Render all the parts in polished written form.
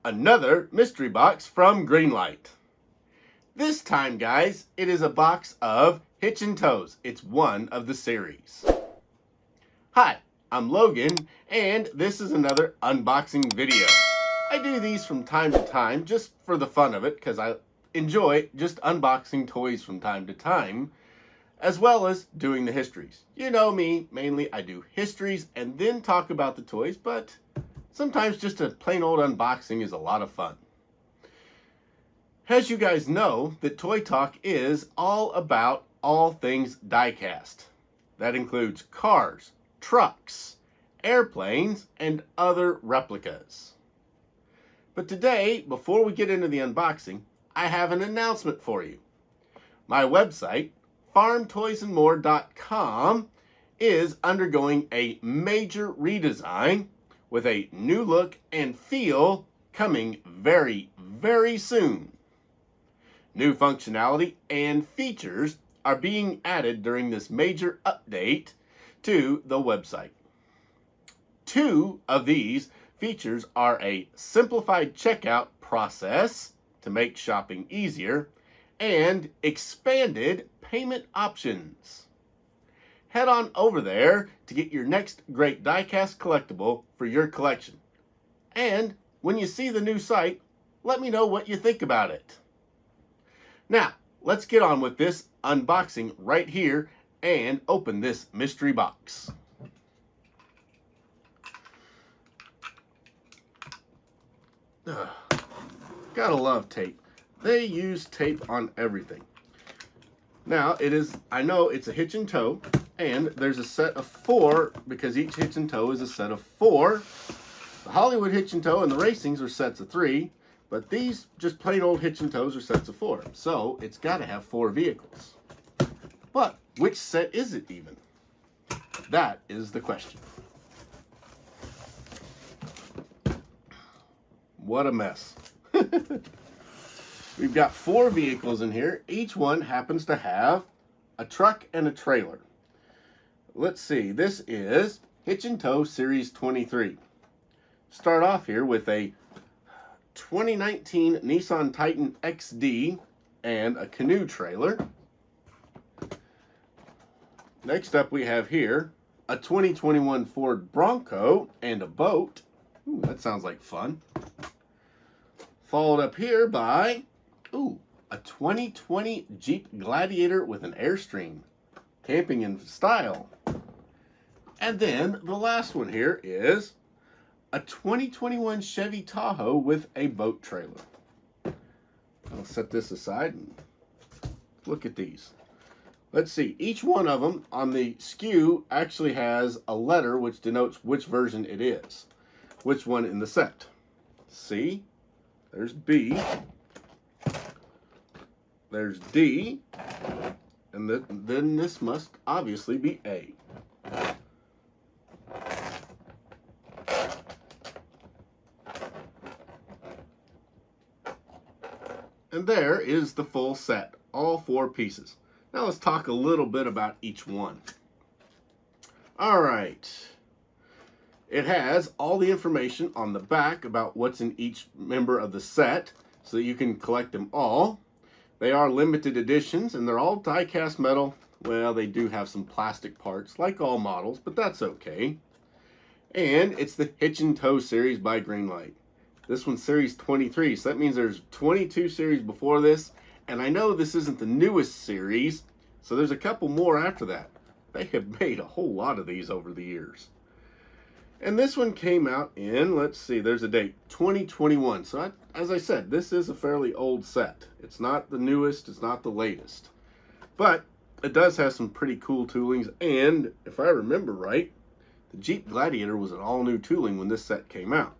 Another mystery box from Greenlight. This time, guys, it is a box of Hitch Tows. It's one of the series. Hi, I'm Logan, and this is another unboxing video. I do these from time to time just for the fun of it, because I enjoy just unboxing toys from time to time, as well as doing the histories. You know me, mainly I do histories and then talk about the toys, but sometimes just a plain old unboxing is a lot of fun. As you guys know, that Toy Talk is all about all things diecast. That includes cars, trucks, airplanes, and other replicas. But today, before we get into the unboxing, I have an announcement for you. My website, farmtoysandmore.com, is undergoing a major redesign with a new look and feel coming very, very soon. New functionality and features are being added during this major update to the website. Two of these features are a simplified checkout process to make shopping easier and expanded payment options. Head on over there to get your next great diecast collectible for your collection. And when you see the new site, let me know what you think about it. Now, let's get on with this unboxing right here and open this mystery box. Gotta love tape. They use tape on everything. Now, I know it's a hitch and tow, and there's a set of 4, because each hitch and tow is a set of 4. The Hollywood hitch and tow and the racings are sets of 3, but these just plain old hitch and tows are sets of 4. So it's got to have 4 vehicles. But which set is it even? That is the question. What a mess. We've got 4 vehicles in here. Each one happens to have a truck and a trailer. Let's see. This is Hitch and Tow Series 23. Start off here with a 2019 Nissan Titan XD and a canoe trailer. Next up we have here a 2021 Ford Bronco and a boat. Ooh, that sounds like fun. Followed up here by a 2020 Jeep Gladiator with an Airstream. Camping in style. And then the last one here is a 2021 Chevy Tahoe with a boat trailer. I'll set this aside and look at these. Let's see, each one of them on the SKU actually has a letter which denotes which version it is. Which one in the set. C, there's B, there's D, and then this must obviously be A. And there is the full set, all 4 pieces. Now let's talk a little bit about each one. All right. It has all the information on the back about what's in each member of the set so that you can collect them all. They are limited editions and they're all die-cast metal. Well, they do have some plastic parts like all models, but that's okay. And it's the Hitch and Tow series by Greenlight. This one's series 23, so that means there's 22 series before this. And I know this isn't the newest series, so there's a couple more after that. They have made a whole lot of these over the years. And this one came out in, let's see, there's a date, 2021. So as I said, this is a fairly old set. It's not the newest, it's not the latest. But it does have some pretty cool toolings, and if I remember right, the Jeep Gladiator was an all-new tooling when this set came out.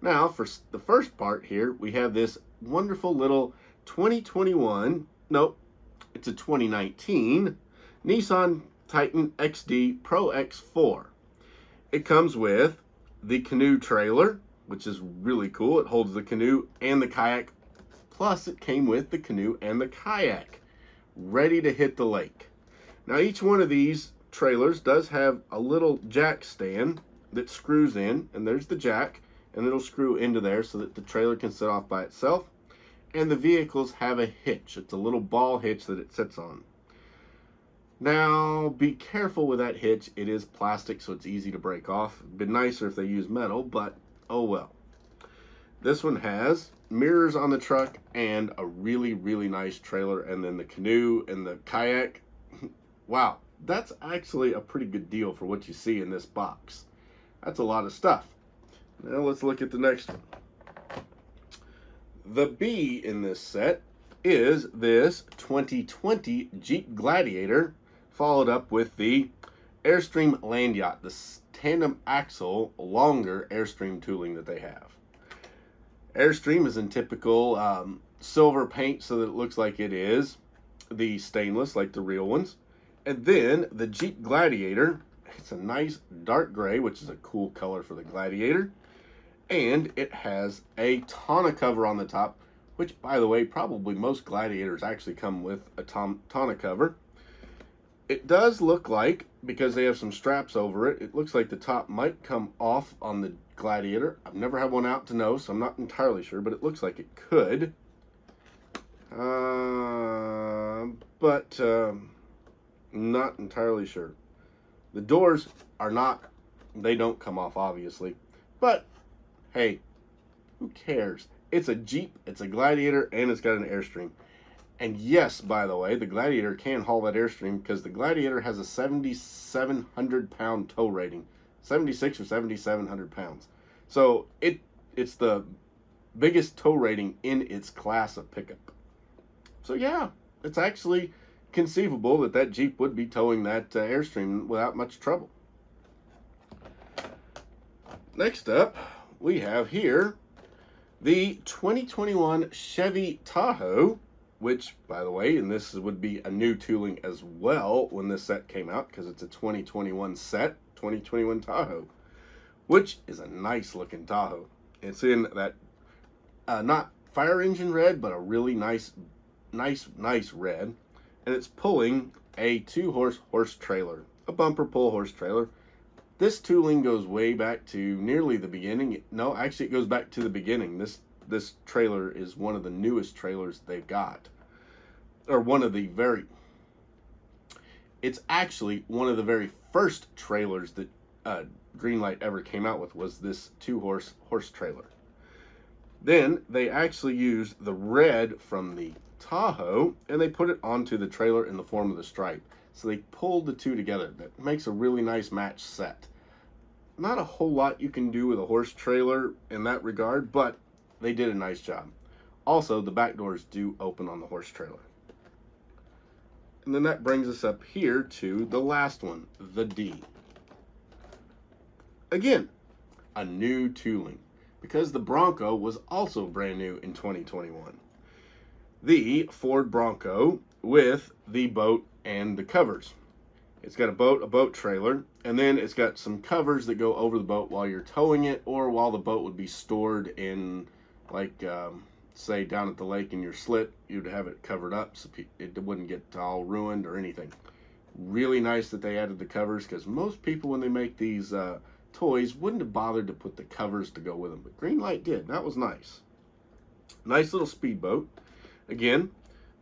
Now, for the first part here, we have this wonderful little 2021, nope, it's a 2019 Nissan Titan XD Pro X4. It comes with the canoe trailer, which is really cool. It holds the canoe and the kayak. Plus, it came with the canoe and the kayak, ready to hit the lake. Now, each one of these trailers does have a little jack stand that screws in, and there's the jack, and it'll screw into there so that the trailer can sit off by itself. And the vehicles have a hitch. It's a little ball hitch that it sits on. Now, be careful with that hitch. It is plastic, so it's easy to break off. It'd be nicer if they used metal, but oh well. This one has mirrors on the truck and a really, really nice trailer, and then the canoe and the kayak. Wow, that's actually a pretty good deal for what you see in this box. That's a lot of stuff. Now let's look at the next one. The B in this set is this 2020 Jeep Gladiator, followed up with the Airstream Land Yacht, the tandem axle, longer Airstream tooling that they have. Airstream is in typical silver paint so that it looks like it is the stainless, like the real ones. And then the Jeep Gladiator, it's a nice dark gray, which is a cool color for the Gladiator. And it has a tonneau cover on the top, which, by the way, probably most Gladiators actually come with a tonneau cover. It does look like, because they have some straps over it, it looks like the top might come off on the Gladiator. I've never had one out to know, so I'm not entirely sure, but it looks like it could. But not entirely sure. The doors are not, they don't come off, obviously. But hey, who cares? It's a Jeep, it's a Gladiator, and it's got an Airstream. And yes, by the way, the Gladiator can haul that Airstream because the Gladiator has a 7,700 pound tow rating. 76 or 7,700 pounds. So it's the biggest tow rating in its class of pickup. So yeah, it's actually conceivable that that Jeep would be towing that Airstream without much trouble. Next up, we have here the 2021 Chevy Tahoe, which, by the way, and this would be a new tooling as well when this set came out because it's a 2021 set, 2021 Tahoe, which is a nice looking Tahoe. It's in that not fire engine red, but a really nice red, and it's pulling a 2-horse trailer, a bumper pull horse trailer. This tooling goes way back to nearly the beginning. No, actually it goes back to the beginning. This trailer is one of the newest trailers they've got. Or it's actually one of the very first trailers that Greenlight ever came out with, was this 2-horse trailer. Then they actually used the red from the Tahoe and they put it onto the trailer in the form of the stripe. So they pulled the two together. That makes a really nice match set. Not a whole lot you can do with a horse trailer in that regard, but they did a nice job. Also, the back doors do open on the horse trailer. And then that brings us up here to the last one, the D. Again, a new tooling, because the Bronco was also brand new in 2021. The Ford Bronco with the boat and the covers. It's got a boat trailer, and then it's got some covers that go over the boat while you're towing it, or while the boat would be stored in, like, say down at the lake in your slip, you'd have it covered up so it wouldn't get all ruined or anything. Really nice that they added the covers, because most people, when they make these toys, wouldn't have bothered to put the covers to go with them, but Greenlight did. That was nice. Nice little speedboat. Again,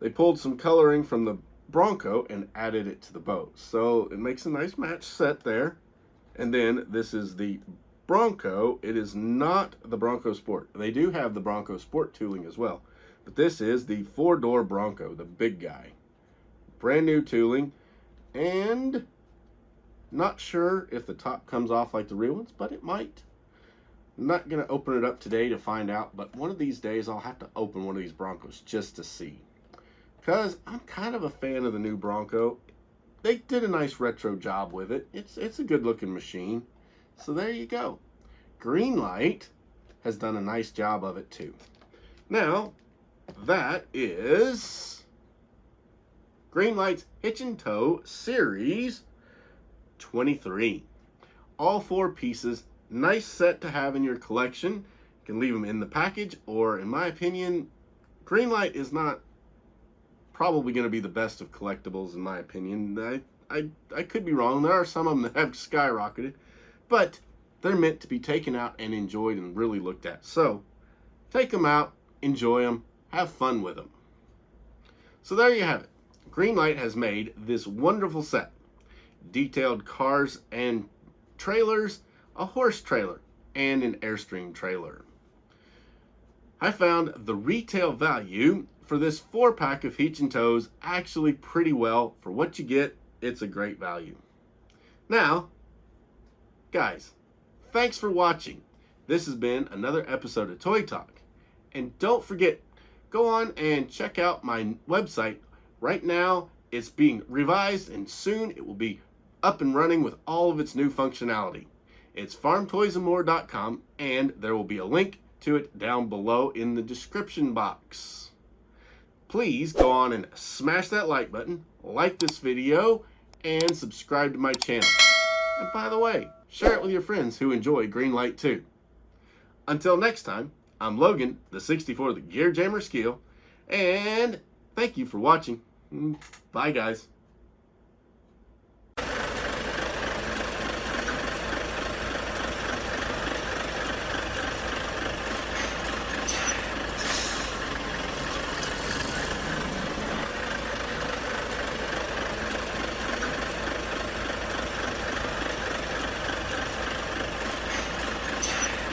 they pulled some coloring from the Bronco and added it to the boat, so it makes a nice match set there. And then this is the Bronco. It is not the Bronco Sport. They do have the Bronco Sport tooling as well, but this is the 4-door Bronco, the big guy. Brand new tooling, and not sure if the top comes off like the real ones, but it might. I'm not going to open it up today to find out, but one of these days I'll have to open one of these Broncos just to see. Because I'm kind of a fan of the new Bronco. They did a nice retro job with it. It's a good looking machine. So there you go. Greenlight has done a nice job of it too. Now, that is Greenlight's Hitch Tow Series 23. All 4 pieces. Nice set to have in your collection. You can leave them in the package, or in my opinion, Greenlight is not probably going to be the best of collectibles in my opinion. I could be wrong. There are some of them that have skyrocketed, but They're meant to be taken out and enjoyed and really looked at. So, take them out, enjoy them, have fun with them. So there you have it. Greenlight has made this wonderful set. Detailed cars and trailers, a horse trailer, and an Airstream trailer. I found the retail value for this 4-pack of Hitch Tows actually pretty well. For what you get, it's a great value. Now, guys, thanks for watching. This has been another episode of Toy Talk. And don't forget, go on and check out my website. Right now, it's being revised and soon it will be up and running with all of its new functionality. It's farmtoysandmore.com, and there will be a link to it down below in the description box. Please go on and smash that like button, like this video, and subscribe to my channel. And by the way, share it with your friends who enjoy Greenlight too. Until next time, I'm Logan, the 64 the Gear Jammer Skeele, and thank you for watching. Bye guys.